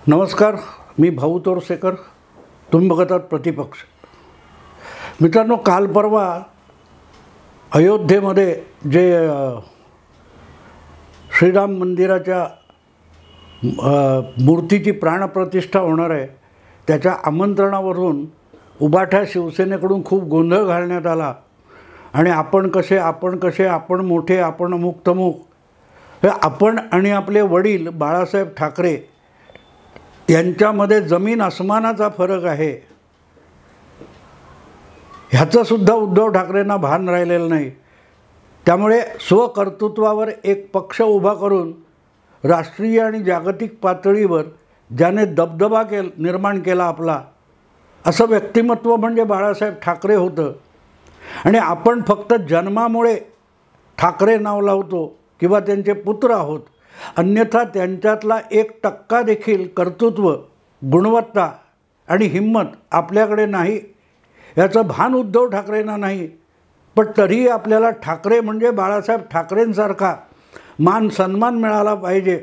नमस्कार, मी भाऊ तोरसेकर. तुम्ही बघत आहात प्रतिपक्ष. मित्रांनो, काल परवा अयोध्येमध्ये जे श्रीराम मंदिराच्या मूर्तीची प्राणप्रतिष्ठा होणार आहे, त्याच्या आमंत्रणावरून उबाठ्या शिवसेनेकडून खूप गोंधळ घालण्यात आला आणि आपण कसे, आपण मोठे, आपण अमुक तमुक. हे आपण आणि आपले वडील बाळासाहेब ठाकरे यांच्यामध्ये जमीन आसमानाचा फरक आहे, ह्याचंसुद्धा उद्धव ठाकरेंना भान राहिलेलं नाही. त्यामुळे स्वकर्तृत्वावर एक पक्ष उभा करून राष्ट्रीय आणि जागतिक पातळीवर ज्याने दबदबा निर्माण केला आपला, असं व्यक्तिमत्व म्हणजे बाळासाहेब ठाकरे होतं. आणि आपण फक्त जन्मामुळे ठाकरे नाव लावतो किंवा त्यांचे पुत्र आहोत, अन्यथा त्यांच्यातला 1% देखील कर्तृत्व, गुणवत्ता आणि हिंमत आपल्याकडे नाही. याचं भान उद्धव ठाकरेंना नाही. पण तरीही आपल्याला ठाकरे म्हणजे बाळासाहेब ठाकरेंसारखा मान सन्मान मिळाला पाहिजे,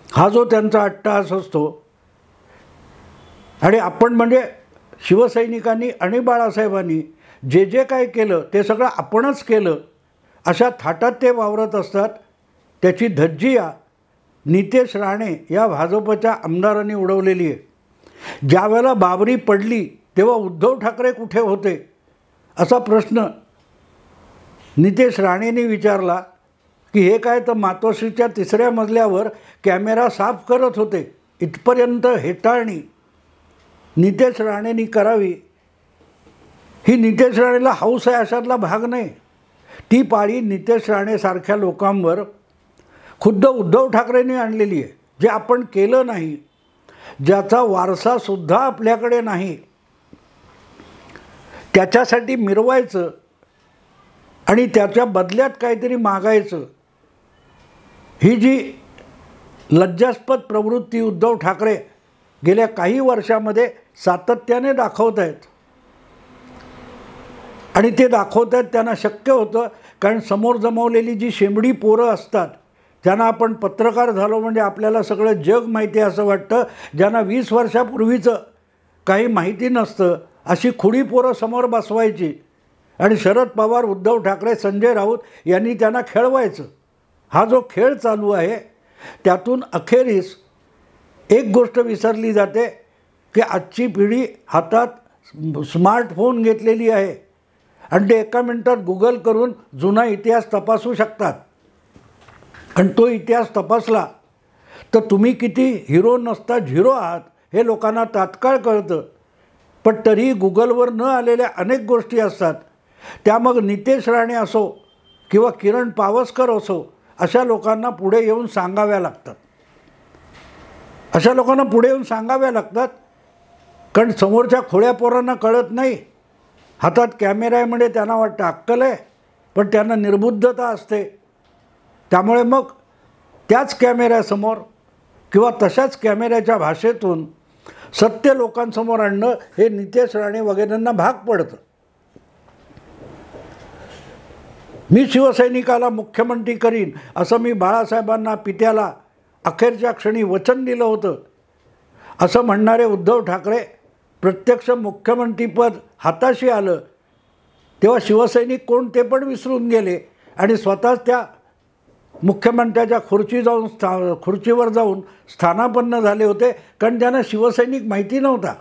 हा जो त्यांचा अट्टहास असतो. आणि आपण म्हणजे शिवसैनिकांनी आणि बाळासाहेबांनी जे जे काय केलं ते सगळं आपणच केलं, अशा थाटात ते वावरत असतात. त्याची धज्जिया नितेश राणे या भाजपच्या आमदारांनी उडवलेली आहे. ज्या वेळेला बाबरी पडली तेव्हा उद्धव ठाकरे कुठे होते, असा प्रश्न नितेश राणेंनी विचारला. की हे काय, तर मातोश्रीच्या 3ऱ्या मजल्यावर कॅमेरा साफ करत होते. इथपर्यंत हेटाळणी नितेश राणेंनी करावी, ही नितेश राणेला हौस आहे अशातला भाग नाही. ती पाळी नितेश राणेसारख्या लोकांवर खुद्द उद्धव ठाकरेंनी आणलेली आहे. जे आपण केलं नाही, ज्याचा वारसासुद्धा आपल्याकडे नाही, त्याच्यासाठी मिरवायचं आणि त्याच्या बदल्यात काहीतरी मागायचं, ही जी लज्जास्पद प्रवृत्ती उद्धव ठाकरे गेल्या काही वर्षामध्ये सातत्याने दाखवत आहेत. आणि ते दाखवत आहेत त्यांना शक्य होतं, कारण समोर जमवलेली जी शेंबडी पोरं असतात, ज्यांना आपण पत्रकार झालो म्हणजे आपल्याला सगळं जग माहिती आहे असं वाटतं, ज्यांना 20 वर्षापूर्वीचं काही माहिती नसतं, अशी खुडी पोरं समोर बसवायची आणि शरद पवार, उद्धव ठाकरे, संजय राऊत यांनी त्यांना खेळवायचं. हा जो खेळ चालू आहे, त्यातून अखेरीस एक गोष्ट विसरली जाते की आजची पिढी हातात स्मार्टफोन घेतलेली आहे आणि ते एका मिनिटात गुगल करून जुना इतिहास तपासू शकतात. आणि तो इतिहास तपासला तर तुम्ही किती हिरो नसता झिरो आहात हे लोकांना तात्काळ कळतं. पण तरीही गुगलवर न आलेल्या अनेक गोष्टी असतात, त्या मग नितेश राणे असो किंवा किरण पावसकर असो, अशा लोकांना पुढे येऊन सांगाव्या लागतात. कारण समोरच्या खोड्या पोरांना कळत नाही. हातात कॅमेरा आहे म्हणजे त्यांना वाटतं अक्कल आहे, पण त्यांना निर्बुद्धता असते. त्यामुळे मग त्याच कॅमेऱ्यासमोर किंवा तशाच कॅमेऱ्याच्या भाषेतून सत्य लोकांसमोर आणणं हे नितेश राणे वगैरेंना भाग पडतं. मी शिवसैनिकाला मुख्यमंत्री करीन असं मी बाळासाहेबांना, पित्याला अखेरच्या क्षणी वचन दिलं होतं, असं म्हणणारे उद्धव ठाकरे प्रत्यक्ष मुख्यमंत्रीपद हाताशी आलं तेव्हा शिवसैनिक कोण ते पण विसरून गेले आणि स्वतःच त्या मुख्यमंत्र्याच्या खुर्चीवर जाऊन स्थानापन्न झाले होते. कारण त्यांना शिवसैनिक माहिती नव्हता.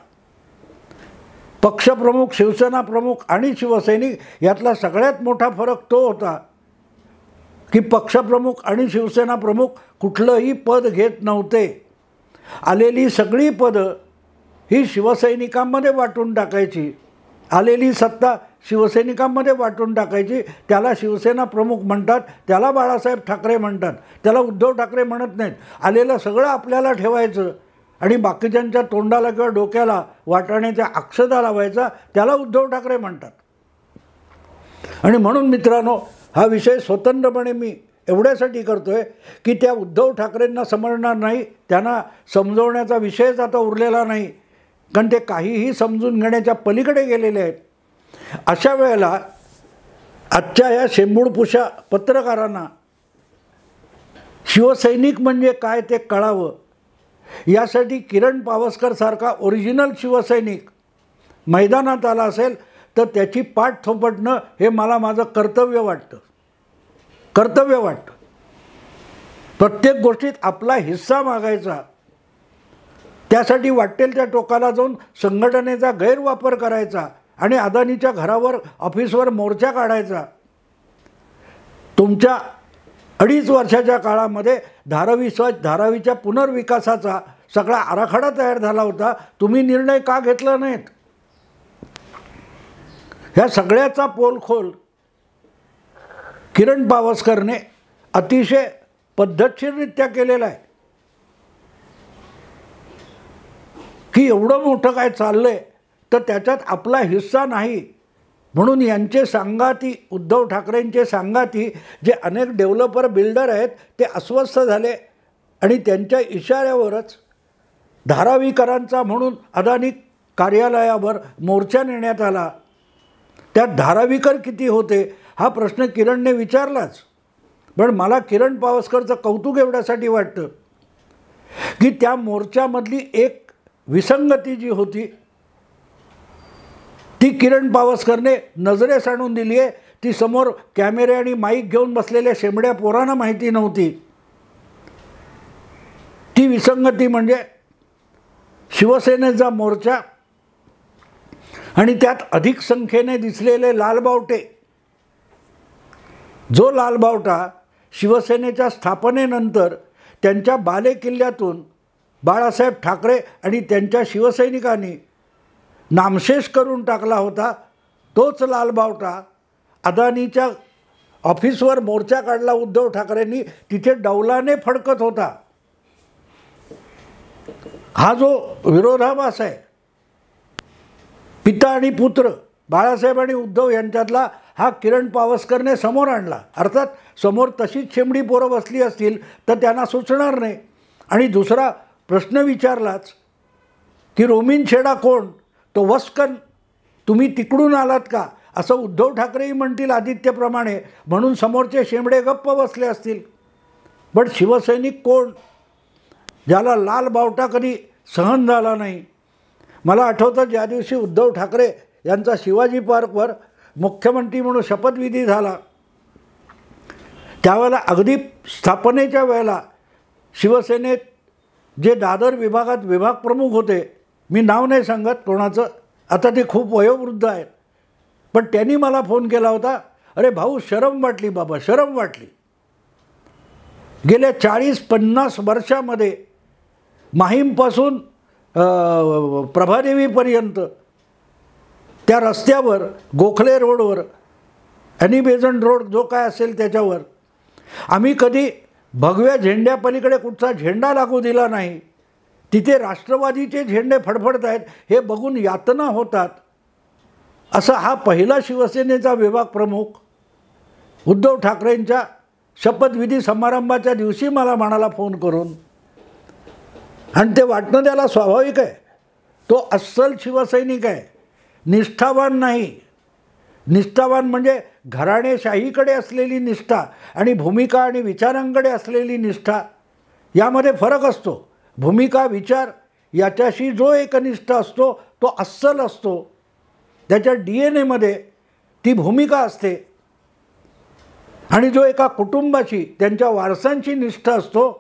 पक्षप्रमुख, शिवसेना प्रमुख आणि शिवसैनिक यातला सगळ्यात मोठा फरक तो होता की पक्षप्रमुख आणि शिवसेना प्रमुख कुठलंही पद घेत नव्हते. आलेली सगळी पदं ही शिवसैनिकांमध्ये वाटून टाकायची, आलेली सत्ता शिवसैनिकांमध्ये वाटून टाकायची. त्याला शिवसेना प्रमुख म्हणतात, त्याला बाळासाहेब ठाकरे म्हणतात, त्याला उद्धव ठाकरे म्हणत नाहीत. आलेलं सगळं आपल्याला ठेवायचं आणि बाकीच्यांच्या तोंडाला किंवा डोक्याला वाटाण्याच्या अक्षता लावायचा, त्याला उद्धव ठाकरे म्हणतात. आणि म्हणून मित्रांनो, हा विषय स्वतंत्रपणे मी एवढ्यासाठी करतो आहे की त्या उद्धव ठाकरेंना समजणार नाही, त्यांना समजवण्याचा विषयच आता उरलेला नाही, कारण ते काहीही समजून घेण्याच्या पलीकडे गेलेले आहेत. अशा वेळेला आजच्या या शेंबूडपुशा पत्रकारांना शिवसैनिक म्हणजे काय ते कळावं, यासाठी किरण पावसकरसारखा ओरिजिनल शिवसैनिक मैदानात आला असेल तर त्याची पाठ थोपटणं हे मला माझं कर्तव्य वाटतं. प्रत्येक गोष्टीत आपला हिस्सा मागायचा, त्यासाठी वाटेल त्या टोकाला जाऊन संघटनेचा गैरवापर करायचा आणि अदानीच्या घरावर ऑफिसवर मोर्चा काढायचा. तुमच्या 2.5 वर्षाच्या काळामध्ये धारावीच्या पुनर्विकासाचा सगळा आराखडा तयार झाला होता. तुम्ही निर्णय का घेतला नाहीत? ह्या सगळ्याचा पोलखोल किरण पावसकरने अतिशय पद्धतशीररित्या केलेला आहे की एवढं मोठं काय चाललंय तर त्याच्यात आपला हिस्सा नाही. म्हणून यांचे सांगाती, उद्धव ठाकरेंचे सांगाती जे अनेक डेव्हलपर बिल्डर आहेत ते अस्वस्थ झाले आणि त्यांच्या इशाऱ्यावरच धारावीकरांचा म्हणून अदानी कार्यालयावर मोर्चा नेण्यात आला. त्यात धारावीकर किती होते हा प्रश्न किरणने विचारलाच. पण मला किरण पावसकरचं कौतुक एवढ्यासाठी वाटतं की त्या मोर्चामधली एक विसंगती जी होती ती किरण पावसकरने नजरेस आणून दिली आहे. ती समोर कॅमेरे आणि माईक घेऊन बसलेल्या शेंबड्या पोरांना माहिती नव्हती. ती विसंगती म्हणजे शिवसेनेचा मोर्चा आणि त्यात अधिक संख्येने दिसलेले लालबावटे. जो लालबावटा शिवसेनेच्या स्थापनेनंतर त्यांच्या बालेकिल्ल्यातून बाळासाहेब ठाकरे आणि त्यांच्या शिवसैनिकांनी नामशेष करून टाकला होता, तोच लालबावटा अदानीच्या ऑफिसवर मोर्चा काढला उद्धव ठाकरेंनी, तिथे डौलाने फडकत होता. हा जो विरोधाभास आहे पिता आणि पुत्र बाळासाहेब आणि उद्धव यांच्यातला हा किरण पावसकरने समोर आणला. अर्थात समोर तशीच शेंबडी पोरं बसली असतील तर त्यांना सुचणार नाही. आणि दुसरा प्रश्न विचारलाच की रोमिन छेडा कोण? तो वस्कन, तुम्ही तिकडून आलात का? असं उद्धव ठाकरेही म्हणतील आदित्यप्रमाणे, म्हणून समोरचे शेंबडे गप्प बसले असतील. पण शिवसैनिक कोण ज्याला लाल बावटा कधी सहन झाला नाही? मला आठवतं ज्या दिवशी उद्धव ठाकरे यांचा शिवाजी पार्कवर मुख्यमंत्री म्हणून शपथविधी झाला त्यावेळेला अगदी स्थापनेच्या वेळेला शिवसेनेत जे दादर विभागात विभाग प्रमुख होते, मी नाव नाही सांगत कोणाचं, आता ते खूप वयोवृद्ध आहेत, पण त्यांनी मला फोन केला होता, अरे भाऊ शरम वाटली बाबा, शरम वाटली. गेल्या 40-50 वर्षामध्ये माहीमपासून प्रभादेवीपर्यंत त्या रस्त्यावर गोखले रोडवर ॲनी बेझंट रोड जो काय असेल त्याच्यावर आम्ही कधी भगव्या झेंड्यापलीकडे कुठचा झेंडा लागू दिला नाही. तिथे राष्ट्रवादीचे झेंडे फडफडत आहेत हे बघून यातना होतात. असा हा पहिला शिवसेनेचा विभाग प्रमुख उद्धव ठाकरेंच्या शपथविधी समारंभाच्या दिवशी मला म्हणाला फोन करून, आणि ते वाटणं त्याला स्वाभाविक आहे. तो अस्सल शिवसैनिक आहे, निष्ठावान नाही. निष्ठावान म्हणजे घराणेशाहीकडे असलेली निष्ठा आणि भूमिका आणि विचारांकडे असलेली निष्ठा यामध्ये फरक असतो. भूमिका विचार याच्याशी जो एकनिष्ठ असतो तो अस्सल असतो, त्याच्या DNA ती भूमिका असते. आणि जो एका कुटुंबाशी त्यांच्या वारसांची निष्ठा असतो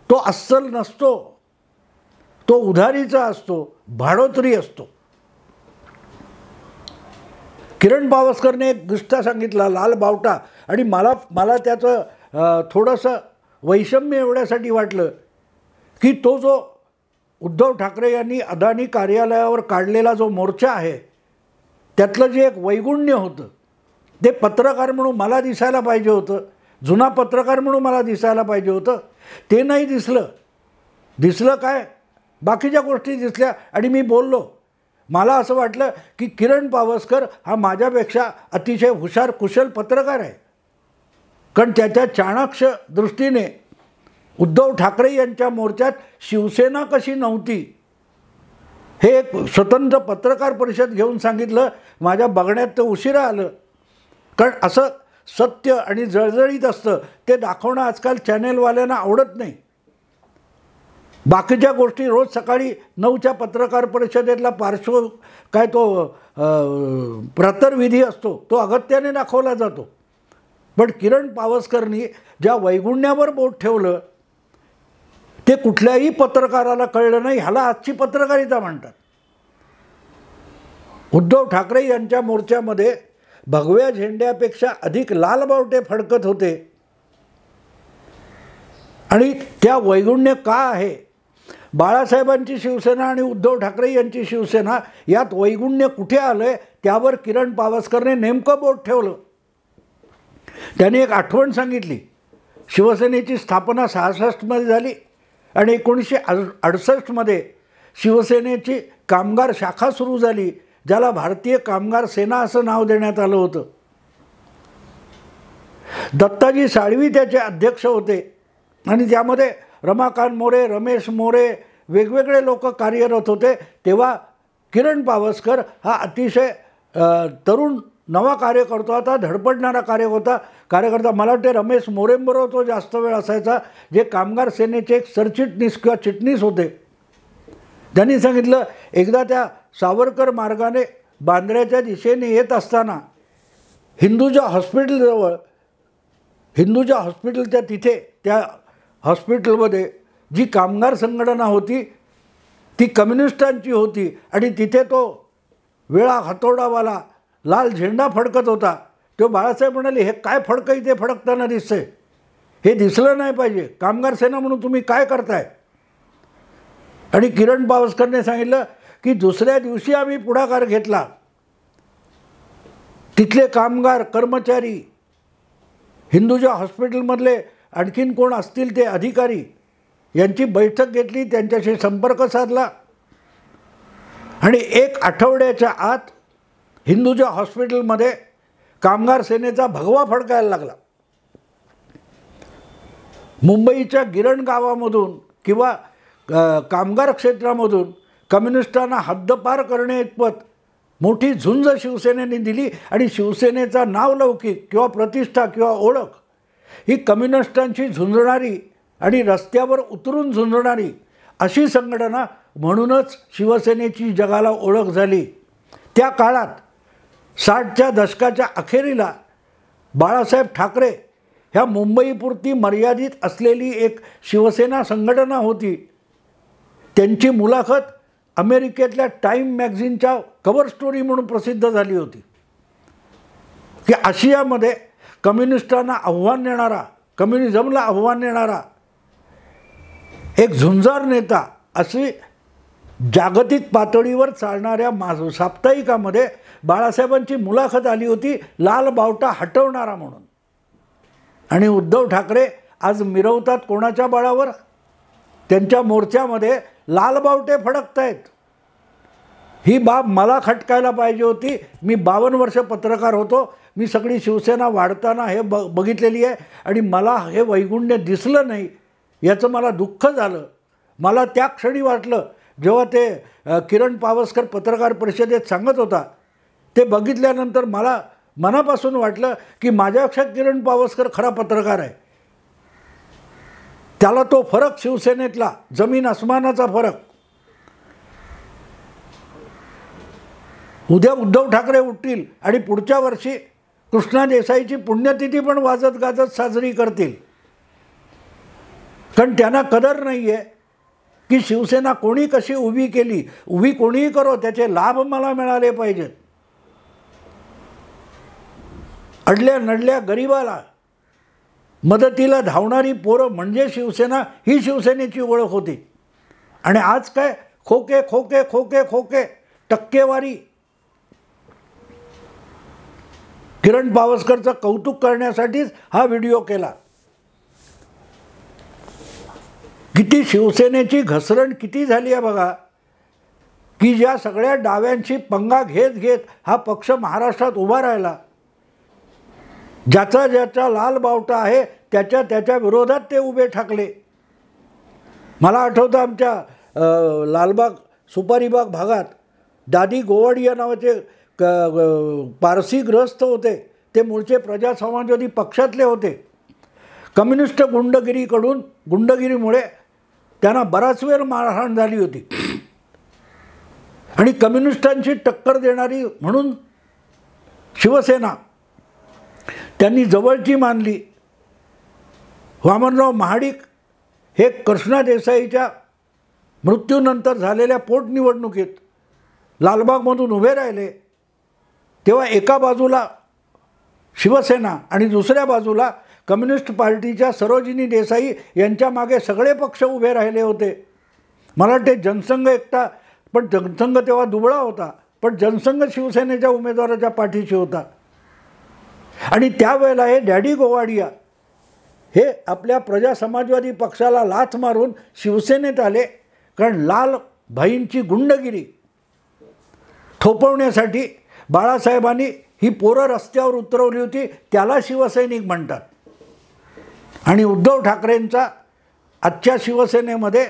तो अस्सल नसतो, तो उधारीचा असतो, भाडोत्री असतो. किरण पावसकरने एक किस्सा सांगितला लाल बावटा, आणि मला त्याचं थोडंसं वैषम्य एवढ्यासाठी वाटलं की तो जो उद्धव ठाकरे यांनी अदानी कार्यालयावर काढलेला जो मोर्चा आहे त्यातलं जे एक वैगुण्य होतं ते पत्रकार म्हणून मला दिसायला पाहिजे होतं, जुना पत्रकार म्हणून मला दिसायला पाहिजे होतं, ते नाही दिसलं. दिसलं काय, बाकीच्या गोष्टी दिसल्या. आणि मी बोललो, मला असं वाटलं की किरण पावसकर हा माझ्यापेक्षा अतिशय हुशार कुशल पत्रकार आहे, कारण त्याच्या चाणाक्ष दृष्टीने उद्धव ठाकरे यांच्या मोर्चात शिवसेना कशी नव्हती हे एक स्वतंत्र पत्रकार परिषद घेऊन सांगितलं. माझ्या बघण्यात ते उशिरा आलं, कारण असं सत्य आणि जळजळीत असतं ते दाखवणं आजकाल चॅनेलवाल्यांना आवडत नाही. बाकीच्या गोष्टी रोज सकाळी 9च्या पत्रकार परिषदेतला काय तो प्रातर्विधी असतो तो अगत्याने दाखवला जातो. पण किरण पावसकरनी ज्या वैगुण्यावर बोट ठेवलं ते कुठल्याही पत्रकाराला कळलं नाही. ह्याला आजची पत्रकारिता म्हणतात. उद्धव ठाकरे यांच्या मोर्चामध्ये भगव्या झेंड्यापेक्षा अधिक लाल बावटे फडकत होते. आणि त्या वैगुण्य का आहे? बाळासाहेबांची शिवसेना आणि उद्धव ठाकरे यांची शिवसेना यात वैगुण्य कुठे आलंय त्यावर किरण पावसकरने नेमकं बोट ठेवलं. त्यांनी एक आठवण सांगितली. शिवसेनेची स्थापना 66 मध्ये झाली आणि 1968 मध्ये शिवसेनेची कामगार शाखा सुरू झाली, ज्याला भारतीय कामगार सेना असं नाव देण्यात आलं होतं. दत्ताजी साळवी त्याचे अध्यक्ष होते आणि त्यामध्ये रमाकांत मोरे, रमेश मोरे वेगवेगळे लोक कार्यरत होते. तेव्हा किरण पावसकर हा अतिशय तरुण नवा कार्यकर्ता होता, धडपडणारा कार्यकर्ता. मला वाटते रमेश मोरेंबरोबर तो जास्त वेळ असायचा, जे कामगार सेनेचे एक सरचिटणीस किंवा चिटणीस होते. त्यांनी सांगितलं एकदा त्या सावरकर मार्गाने बांद्र्याच्या दिशेने येत असताना हिंदुजा हॉस्पिटलच्या तिथे त्या हॉस्पिटलमध्ये जी कामगार संघटना होती ती कम्युनिस्टांची होती आणि तिथे तो वेळा हातोडावाला लाल झेंडा फडकत होता. तो बाळासाहेब म्हणाले, हे काय फडकं इथे फडकताना दिसतंय, हे दिसलं नाही पाहिजे, कामगार सेना म्हणून तुम्ही काय करताय? आणि किरण पावसकरने सांगितलं की दुसऱ्या दिवशी आम्ही पुढाकार घेतला. तिथले कामगार कर्मचारी, हिंदुजा हॉस्पिटलमधले आणखीन कोण असतील ते अधिकारी यांची बैठक घेतली, त्यांच्याशी संपर्क साधला आणि 1 आठवड्याच्या आत हिंदुजा हॉस्पिटलमध्ये कामगार सेनेचा भगवा फडकायला लागला. मुंबईच्या गिरण गावामधून किंवा कामगार क्षेत्रामधून कम्युनिस्टांना हद्दपार करण्याइतपत मोठी झुंज शिवसेनेने दिली आणि शिवसेनेचा नावलौकिक किंवा प्रतिष्ठा किंवा ओळख ही कम्युनिस्टांची झुंजणारी आणि रस्त्यावर उतरून झुंजणारी अशी संघटना म्हणूनच शिवसेनेची जगाला ओळख झाली. त्या काळात 60च्या दशकाच्या अखेरीला बाळासाहेब ठाकरे ह्या मुंबईपुरती मर्यादित असलेली एक शिवसेना संघटना होती. त्यांची मुलाखत अमेरिकेतल्या टाईम मॅगझिनच्या कव्हर स्टोरी म्हणून प्रसिद्ध झाली होती की आशियामध्ये कम्युनिस्टांना आव्हान देणारा, कम्युनिझमला आव्हान देणारा एक झुंजार नेता अशी जागतिक पातळीवर चालणाऱ्या साप्ताहिकामध्ये बाळासाहेबांची मुलाखत आली होती, लाल बावटा हटवणारा म्हणून. आणि उद्धव ठाकरे आज मिरवतात कोणाच्या बळावर? त्यांच्या मोर्चामध्ये लाल बावटे फडकत आहेत. ही बाब मला खटकायला पाहिजे होती. मी 52 वर्ष पत्रकार होतो, मी सगळी शिवसेना वाढताना हे बघितलेली आहे आणि मला हे वैगुण्य दिसलं नाही, याचं मला दुःख झालं. मला त्या क्षणी वाटलं जेव्हा ते किरण पावसकर पत्रकार परिषदेत सांगत होता, ते बघितल्यानंतर मला मनापासून वाटलं की माझ्यापेक्षा किरण पावसकर खरा पत्रकार आहे. त्याला तो फरक शिवसेनेतला जमीन आसमानाचा फरक. उद्या उद्धव ठाकरे उठतील आणि पुढच्या वर्षी कृष्णा देसाईची पुण्यतिथी पण वाजत गाजत साजरी करतील, कारण त्यांना कदर नाही आहे की शिवसेना कोणी कशी उभी केली. उभी कोणीही करो, त्याचे लाभ मला मिळाले पाहिजेत. अडल्या नडल्या गरिबाला मदतीला धावणारी पोरं म्हणजे शिवसेना, ही शिवसेनेची ओळख होती. आणि आज काय खोके खोके खोके खोके टक्केवारी. किरण पावसकरचं कौतुक करण्यासाठीच हा व्हिडिओ केला. किती शिवसेनेची घसरण किती झाली आहे बघा, की ज्या सगळ्या डाव्यांची पंगा घेत घेत हा पक्ष महाराष्ट्रात उभा राहिला. ज्याचा ज्याचा लाल बावटा आहे त्याच्या त्याच्या विरोधात ते उभे ठाकले. मला आठवतं आमच्या लालबाग सुपारीबाग भागात दादी गोवाडिया नावाचे पारसी ग्रस्त होते. ते मूळचे प्रजा समाजवादी पक्षातले होते. कम्युनिस्ट गुंडगिरीमुळे त्यांना बराच वेळ मारहाण झाली होती आणि कम्युनिस्टांची टक्कर देणारी म्हणून शिवसेना त्यांनी जवळची मानली. वामनराव महाडिक हे कृष्णा देसाईच्या मृत्यूनंतर झालेल्या पोटनिवडणुकीत लालबागमधून उभे राहिले, तेव्हा एका बाजूला शिवसेना आणि दुसऱ्या बाजूला कम्युनिस्ट पार्टीच्या सरोजिनी देसाई यांच्या मागे सगळे पक्ष उभे राहिले होते. मला वाटते जनसंघ एकटा, पण जनसंघ तेव्हा दुबळा होता, पण जनसंघ शिवसेनेच्या उमेदवाराच्या पाठीशी होता. आणि त्यावेळेला हे डॅडी गोवाडिया हे आपल्या प्रजा समाजवादी पक्षाला लाथ मारून शिवसेनेत आले, कारण लाल भाईंची गुंडगिरी थोपवण्यासाठी बाळासाहेबांनी ही पोरं रस्त्यावर उतरवली होती. त्याला शिवसैनिक म्हणतात. आणि उद्धव ठाकरेंचा आजच्या शिवसेनेमध्ये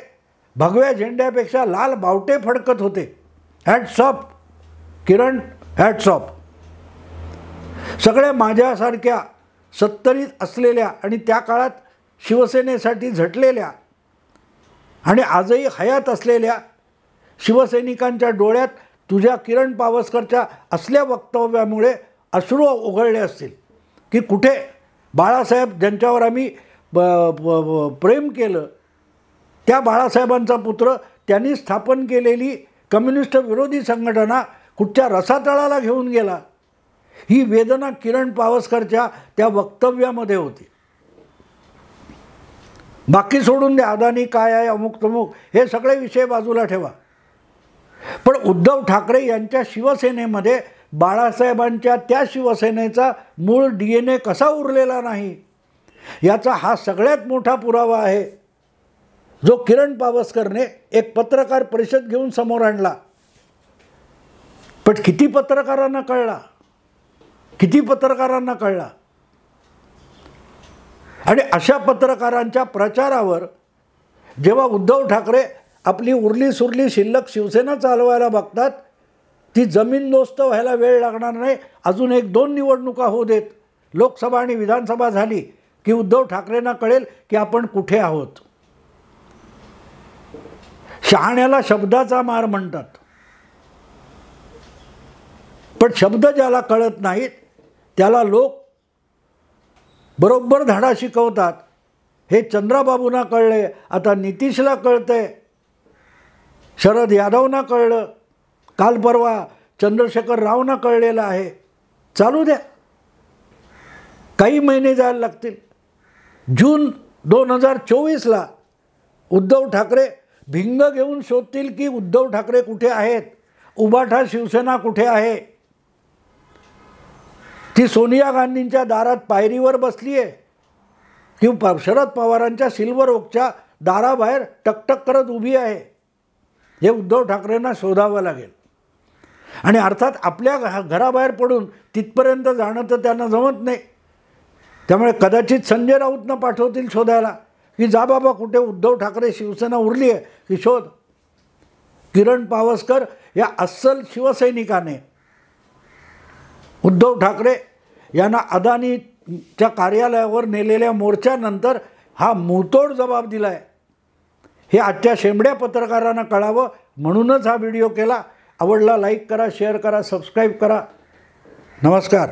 भगव्या झेंड्यापेक्षा लाल बावटे फडकत होते. हॅट्स ऑफ किरण, हॅट्स ऑफ. सगळ्या माझ्यासारख्या 70s असलेल्या आणि त्या काळात शिवसेनेसाठी झटलेल्या आणि आजही हयात असलेल्या शिवसैनिकांच्या डोळ्यात तुझ्या किरण पावसकरच्या असल्या वक्तव्यामुळे अश्रू ओघळले असतील की कुठे बाळासाहेब ज्यांच्यावर आम्ही प्रेम केलं, त्या बाळासाहेबांचा पुत्र त्यांनी स्थापन केलेली कम्युनिस्ट विरोधी संघटना कुठच्या रसातळाला घेऊन गेला. ही वेदना किरण पावसकरच्या त्या वक्तव्यामध्ये होती. बाकी सोडून द्या, अदानी काय आहे, अमुक तमुक, हे सगळे विषय बाजूला ठेवा. पण उद्धव ठाकरे यांच्या शिवसेनेमध्ये बाळासाहेबांच्या त्या शिवसेनेचा मूळ DNA कसा उरलेला नाही याचा हा सगळ्यात मोठा पुरावा आहे, जो किरण पावसकरने एक पत्रकार परिषद घेऊन समोर आणला. पण किती पत्रकारांना कळला, किती पत्रकारांना कळला. आणि अशा पत्रकारांच्या प्रचारावर जेव्हा उद्धव ठाकरे आपली उरली सुरली शिल्लक शिवसेना चालवायला बघतात, ती जमीनदोस्त व्हायला वेळ लागणार नाही, अजून 1-2 निवडणुका होऊ देत, लोकसभा आणि विधानसभा झाली की उद्धव ठाकरेंना कळेल की आपण कुठे आहोत. शहाण्याला शब्दाचा मार म्हणतात, पण शब्द ज्याला कळत नाहीत त्याला लोक बरोबर धडा शिकवतात. हे चंद्राबाबूंना कळले, आता नितीशला कळतंय, शरद यादवना कळलं, काल परवा चंद्रशेखर रावना कळलेलं आहे. चालू द्या, काही महिने जायला लागतील. जून 2024ला उद्धव ठाकरे भिंग घेऊन शोधतील की उद्धव ठाकरे कुठे आहेत, उभाठा शिवसेना कुठे आहे. ती सोनिया गांधींच्या दारात पायरीवर बसली आहे की शरद पवारांच्या सिल्वर ओकच्या दाराबाहेर टकटक करत उभी आहे, हे उद्धव ठाकरेंना शोधावं लागेल. आणि अर्थात आपल्या घराबाहेर पडून तिथपर्यंत जाणं तर त्यांना जमत नाही. त्यामुळे कदाचित संजय राऊतनं पाठवतील शोधायला की जा बाबा कुठे उद्धव ठाकरे शिवसेना उरली आहे की शोध. किरण पावसकर या अस्सल शिवसैनिकाने उद्धव ठाकरे यांना अदानीच्या कार्यालयावर नेलेल्या मोर्चानंतर हा मुंहतोड जबाब दिला आहे. हे आजच्या शेंबड्या पत्रकारांना कळावं म्हणूनच हा व्हिडिओ केला. आवडला लाईक करा, शेअर करा, सबस्क्राईब करा. नमस्कार.